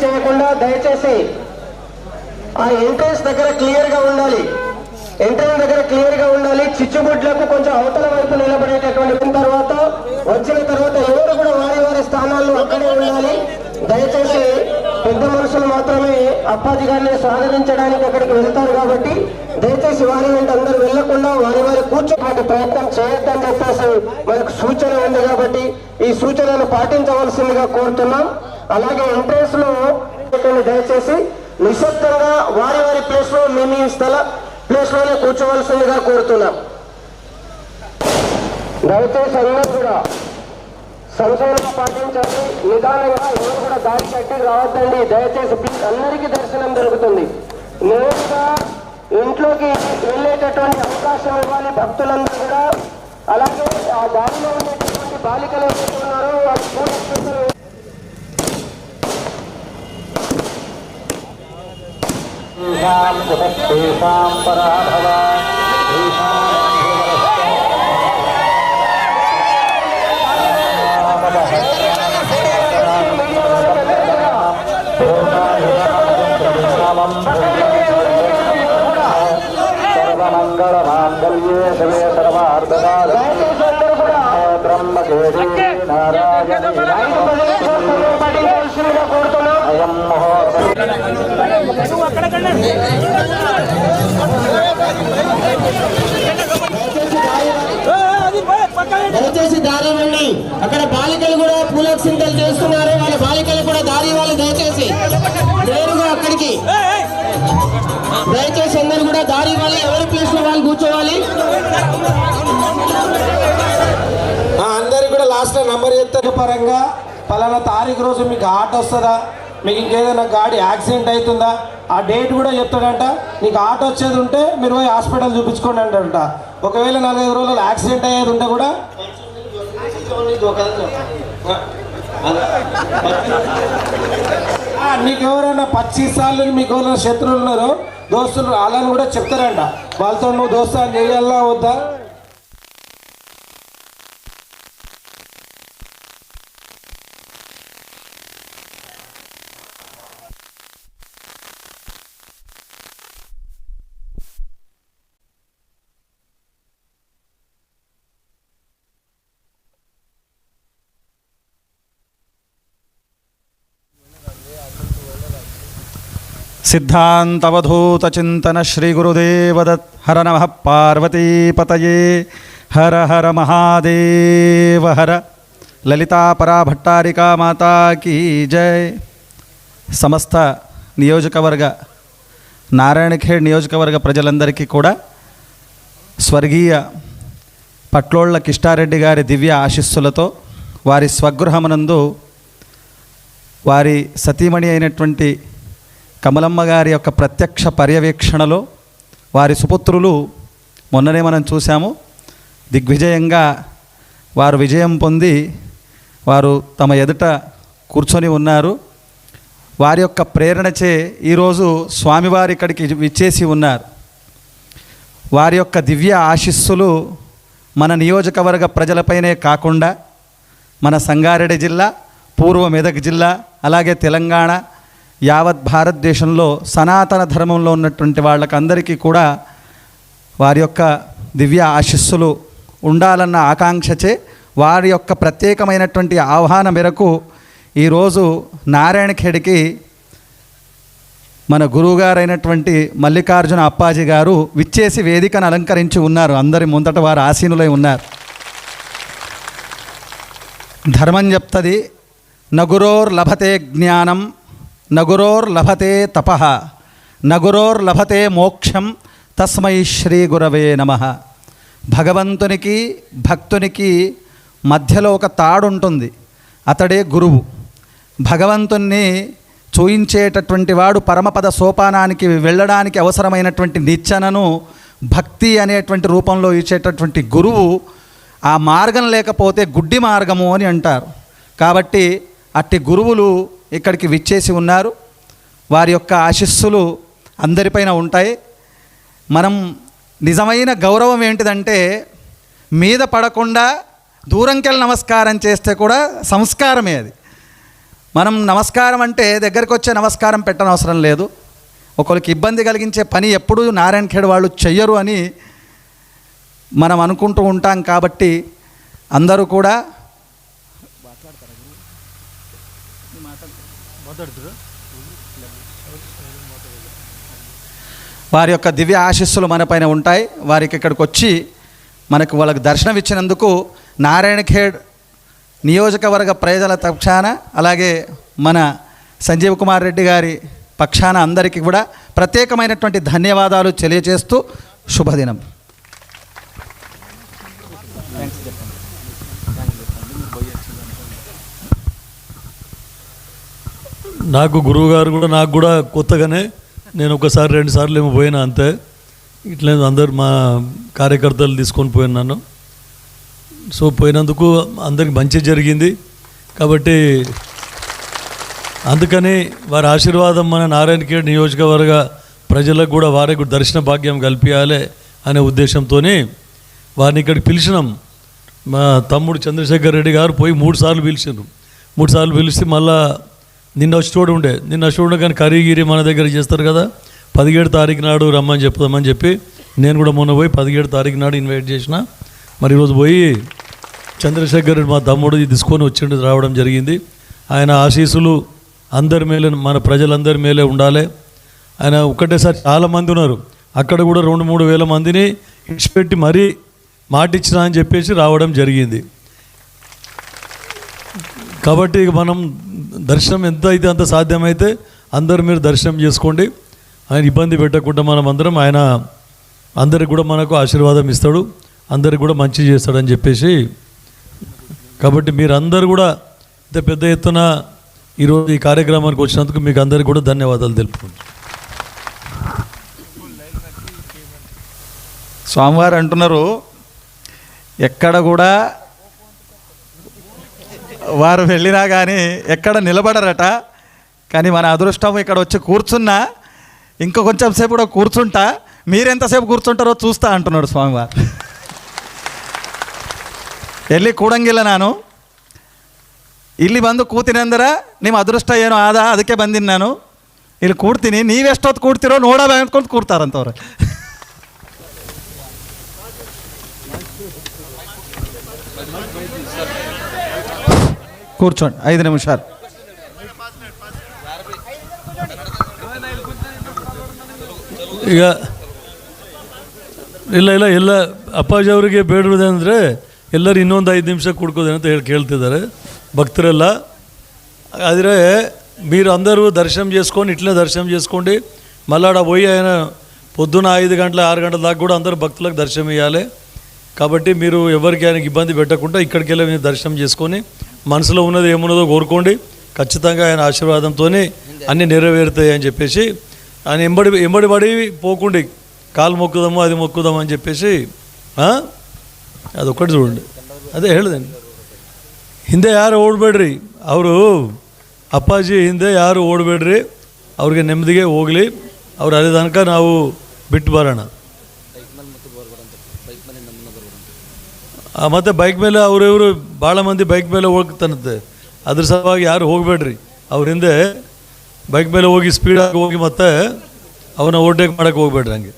చేయకుండా దయచేసి ఆ ఎంట్రన్స్ దగ్గర క్లియర్గా ఉండాలి. ఎంట్రన్స్ దగ్గర క్లియర్గా ఉండాలి. చిచ్చుబుడ్లకు కొంచెం అవతల వైపు నిలబడేటటువంటి తర్వాత వచ్చిన తర్వాత ఎవరు కూడా వారి వారి స్థానాల్లో అక్కడే ఉండాలి. దయచేసి పెద్ద మనుషులు మాత్రమే అప్పాజీ గారిని స్వాగతించడానికి అక్కడికి వెళ్తారు కాబట్టి దయచేసి వారి వెంట అందరూ వెళ్లకుండా వారి వారి కూర్చోటువంటి ప్రయత్నం చేయొద్దని చెప్పేసి మనకు సూచన ఉంది కాబట్టి ఈ సూచనను పాటించవలసిందిగా కోరుతున్నాం. అలాగే ఎంట్రన్స్ లో దయచేసి నిశ్శబ్దంగా వారి వారి ప్లేస్ లో మీ ప్లేస్ లోనే కూర్చోవలసిందిగా కోరుతున్నాం. దయచేసి అందరూ కూడా సంశయంగా పాటించండి. నిదానంగా ఎవరు కూడా దారి కట్టి రావద్దండి. దయచేసి అందరికీ దర్శనం జరుగుతుంది. నేరుగా ఇంట్లోకి వెళ్ళేటటువంటి అవకాశం ఇవ్వాలి భక్తులందరూ కూడా. అలాగే ఆ దారిలో ఉండేటటువంటి బాలికలు ఏవైతే ఉన్నారో వాళ్ళు పూజిస్తున్నారు. దయచేసి దారి ఇవ్వండి. అక్కడ బాలికలు కూడా పూలక్షింతలు చేస్తున్నారు. వాళ్ళ బాలికలు కూడా దారి ఇవ్వాలి. దయచేసి నేరుగా అక్కడికి దయచేసి అందరూ కూడా దారి ఇవ్వాలి. ఎవరి ప్లేస్ లో వాళ్ళు కూర్చోవాలి. అందరికి కూడా లాస్ట్ నంబర్ చెప్తారు పరంగా పలానా తారీఖు రోజు మీకు ఆటో వస్తుందా, మీకు ఇంకేదైనా గాడి యాక్సిడెంట్ అవుతుందా ఆ డేట్ కూడా చెప్తాడంట. నీకు ఆటో వచ్చేది ఉంటే మీరు పోయి హాస్పిటల్ చూపించుకోండి అంట. ఒకవేళ 4-5 రోజులు యాక్సిడెంట్ అయ్యేది ఉంటే కూడా నీకు ఎవరైనా 25 సార్లు మీకు ఎవరైనా శత్రువులు ఉన్నారో దోస్తులు వాళ్ళని కూడా చెప్తారంట. వాళ్ళతో నువ్వు దోస్తాను చేయాలా వద్దా. సిద్ధాంతవధూత చింతన శ్రీ గురుదేవదత్. హర నమః పార్వతీపతయే. హర హర మహాదేవ హర. లలితా పరాభట్టారికా మాతా కీ జై. సమస్త నియోజకవర్గ నారాయణఖేడ్ నియోజకవర్గ ప్రజలందరికీ కూడా స్వర్గీయ పట్లోళ్ల కిష్టారెడ్డి గారి దివ్య ఆశీస్సులతో వారి స్వగృహమునందు వారి సతీమణి అయినటువంటి కమలమ్మ గారి యొక్క ప్రత్యక్ష పర్యవేక్షణలో వారి సుపుత్రులు మొన్ననే మనం చూసాము దిగ్విజయంగా వారు విజయం పొంది వారు తమ ఎదుట కూర్చొని ఉన్నారు. వారి యొక్క ప్రేరణచే ఈరోజు స్వామివారి ఇక్కడికి విచ్చేసి ఉన్నారు. వారి యొక్క దివ్య ఆశీస్సులు మన నియోజకవర్గ ప్రజలపైనే కాకుండా మన సంగారెడ్డి జిల్లా, పూర్వ మెదక్ జిల్లా, అలాగే తెలంగాణ, యావత్ భారతదేశంలో సనాతన ధర్మంలో ఉన్నటువంటి వాళ్ళకందరికీ కూడా వారి యొక్క దివ్య ఆశీస్సులు ఉండాలన్న ఆకాంక్షచే వారి యొక్క ప్రత్యేకమైనటువంటి ఆహ్వానం మేరకు ఈరోజు నారాయణఖేడ్కి మన గురువుగారైనటువంటి మల్లికార్జున అప్పాజీ గారు విచ్చేసి వేదికను అలంకరించి ఉన్నారు. అందరి ముందట వారు ఆసీనులై ఉన్నారు. ధర్మం చెప్తుంది, నగురోర్ లభతే జ్ఞానం, నగురోర్ లభతే తపః, నగురోర్ లభతే మోక్షం, తస్మై శ్రీ గురవే నమః. భగవంతునికి భక్తునికి మధ్యలో ఒక తాడు ఉంటుంది, అతడే గురువు. భగవంతుణ్ణి చూయించేటటువంటి వాడు పరమపద సోపానానికి వెళ్ళడానికి అవసరమైనటువంటి నిచ్చెనను భక్తి అనేటువంటి రూపంలో ఇచ్చేటటువంటి గురువు. ఆ మార్గం లేకపోతే గుడ్డి మార్గము అని అంటారు. కాబట్టి అట్టి గురువులు ఇక్కడికి విచ్చేసి ఉన్నారు. వారి యొక్క ఆశీస్సులు అందరిపైన ఉంటాయి. మనం నిజమైన గౌరవం ఏంటిదంటే మీద పడకుండా దూరంకెళ్ళి నమస్కారం చేస్తే కూడా సంస్కారమే అది. మనం నమస్కారం అంటే దగ్గరికి వచ్చే నమస్కారం పెట్టనవసరం లేదు. ఒకరికి ఇబ్బంది కలిగించే పని ఎప్పుడూ నారాయణఖేడ్ వాళ్ళు చెయ్యరు అని మనం అనుకుంటూ ఉంటాం. కాబట్టి అందరూ కూడా వారి యొక్క దివ్య ఆశీస్సులు మనపైన ఉంటాయి. వారికి ఇక్కడికి వచ్చి వాళ్ళకి దర్శనం ఇచ్చినందుకు నారాయణఖేడ్ నియోజకవర్గ ప్రజల పక్షాన అలాగే మన సంజీవ్ కుమార్ రెడ్డి గారి పక్షాన అందరికీ కూడా ప్రత్యేకమైనటువంటి ధన్యవాదాలు తెలియజేస్తూ శుభదినం. నాకు గురువుగారు కూడా నాకు కూడా కొత్తగానే, నేను ఒకసారి 2 సార్లు ఏమో పోయినా అంతే. ఇట్లా అందరు మా కార్యకర్తలు తీసుకొని పోయినాను. సో పోయినందుకు అందరికి మంచి జరిగింది. కాబట్టి అందుకని వారి ఆశీర్వాదం మన నారాయణఖేడ్ నియోజకవర్గ ప్రజలకు కూడా వారికి దర్శన భాగ్యం కల్పించాలి అనే ఉద్దేశంతో వారిని ఇక్కడికి పిలిచినాం. మా తమ్ముడు చంద్రశేఖర్ రెడ్డి గారు పోయి 3 సార్లు పిలిచినారు. 3 సార్లు పిలిచి మళ్ళా నిన్న వచ్చి చూడు కానీ కరీగిరి మన దగ్గర చేస్తారు కదా, 17 తారీఖు నాడు రమ్మని చెప్తామని చెప్పి నేను కూడా మొన్న పోయి 17 తారీఖు నాడు ఇన్వైట్ చేసిన. మరి ఈరోజు పోయి చంద్రశేఖర్ రెడ్డి మా తమ్ముడు తీసుకొని రావడం జరిగింది. ఆయన ఆశీస్సులు అందరి మేలే, మన ప్రజలందరి మేలే ఉండాలి. ఆయన ఒకటేసారి చాలామంది ఉన్నారు, అక్కడ కూడా 2-3 వేల మందిని ఇచ్చిపెట్టి మరీ మాటిచ్చినా అని చెప్పేసి రావడం జరిగింది. కాబట్టి మనం దర్శనం ఎంత అయితే అంత సాధ్యమైతే అందరు మీరు దర్శనం చేసుకోండి. ఆయన ఇబ్బంది పెట్టకుండా మనం అందరం, ఆయన అందరికి కూడా మనకు ఆశీర్వాదం ఇస్తాడు, అందరికి కూడా మంచి చేస్తాడని చెప్పేసి. కాబట్టి మీరు అందరు కూడా ఇంత పెద్ద ఎత్తున ఈరోజు ఈ కార్యక్రమానికి వచ్చినందుకు మీకు అందరికీ కూడా ధన్యవాదాలు తెలుపుకుంటున్నాను. స్వామివారు అంటున్నారు, ఎక్కడ కూడా వారు వెళ్ళినా కానీ ఎక్కడ నిలబడరట. కానీ మన అదృష్టం ఇక్కడ వచ్చి కూర్చున్నా, ఇంకో కొంచెం సేపు కూడా కూర్చుంటా, మీరెంతసేపు కూర్చుంటారో చూస్తా అంటున్నాడు స్వామివారు. ಎಲ್ಲಿ ಕೂಡಂಗಿಲ್ಲ, ನಾನು ಇಲ್ಲಿ ಬಂದು ಕೂತಿನಂದ್ರ ನಿಮ್ಮ ಅದೃಷ್ಟ ಏನೋ ಆದ, ಅದಕ್ಕೆ ಬಂದಿನಿ. ನಾನು ಇಲ್ಲಿ ಕೂಡ್ತೀನಿ, ನೀವೆಷ್ಟೊತ್ತು ಕೂಡ್ತಿರೋ ನೋಡೋ ಅಂದ್ಕೊಂಡು ಕೂಡ್ತಾರಂತವ್ರು. కూర్చోండి 5 నిమిషాలు. ಈಗ ಇಲ್ಲ ಅಪ್ಪಾಜಿ ಅವರಿಗೆ ಬೇಡುವುದಂದರೆ ಎಲ್ಲರೂ ಇನ್ನೊಂದು 5 ನಿಮಿಷ ಕುಡ್ಕೋದೇನಂತ ಕೇಳ್ತಿದ್ದಾರೆ భక్తురెల్ల. ಆದರೆ మీరు అందరూ దర్శనం చేసుకొని ఇట్లే దర్శనం చేసుకోండి. మళ్ళీ ఆడ పోయి ఆయన పొద్దున 5 గంటల 6 గంటల దాకా కూడా అందరూ భక్తులకు దర్శనం ఇవ్వాలి. కాబట్టి మీరు ఎవరికి ఆయనకి ఇబ్బంది పెట్టకుండా ఇక్కడికి వెళ్ళి మీరు దర్శనం చేసుకొని మనసులో ఉన్నది ఏమున్నదో కోరుకోండి. ఖచ్చితంగా ఆయన ఆశీర్వాదంతో అన్నీ నెరవేరుతాయి అని చెప్పేసి ఆయన ఎంబడి పడి పోకుండి, కాలు మొక్కుదాము అది మొక్కుదాము అని చెప్పేసి ಅದೊಕ್ಕటి చూడండి. ಅದೇ ಹೇಳ್ದೇನೆ, ಹಿಂದೆ ಯಾರು ಓಡಬೇಡ್ರಿ, ಅವರು ಅಪ್ಪಾಜಿ ಹಿಂದೆ ಯಾರು ಓಡಬೇಡ್ರಿ, ಅವ್ರಿಗೆ ನೆಮ್ಮದಿಗೆ ಹೋಗಲಿ, ಅವ್ರು ಅಲ್ಲಿ ತನಕ ನಾವು ಬಿಟ್ಟು ಬರೋಣ. ಮತ್ತು ಬೈಕ್ ಮೇಲೆ ಅವರು ಭಾಳ ಮಂದಿ ಬೈಕ್ ಮೇಲೆ ಹೋಗ್ತಾನಂತೆ, ಅದ್ರ ಸಲುವಾಗಿ ಯಾರು ಹೋಗಬೇಡ್ರಿ. ಅವ್ರ ಹಿಂದೆ ಬೈಕ್ ಮೇಲೆ ಹೋಗಿ ಸ್ಪೀಡಾಗಿ ಹೋಗಿ ಮತ್ತೆ ಅವನ್ನ ಓವರ್ಟೇಕ್ ಮಾಡೋಕ್ಕೆ ಹೋಗ್ಬೇಡ್ರಿ. ಹಂಗೆ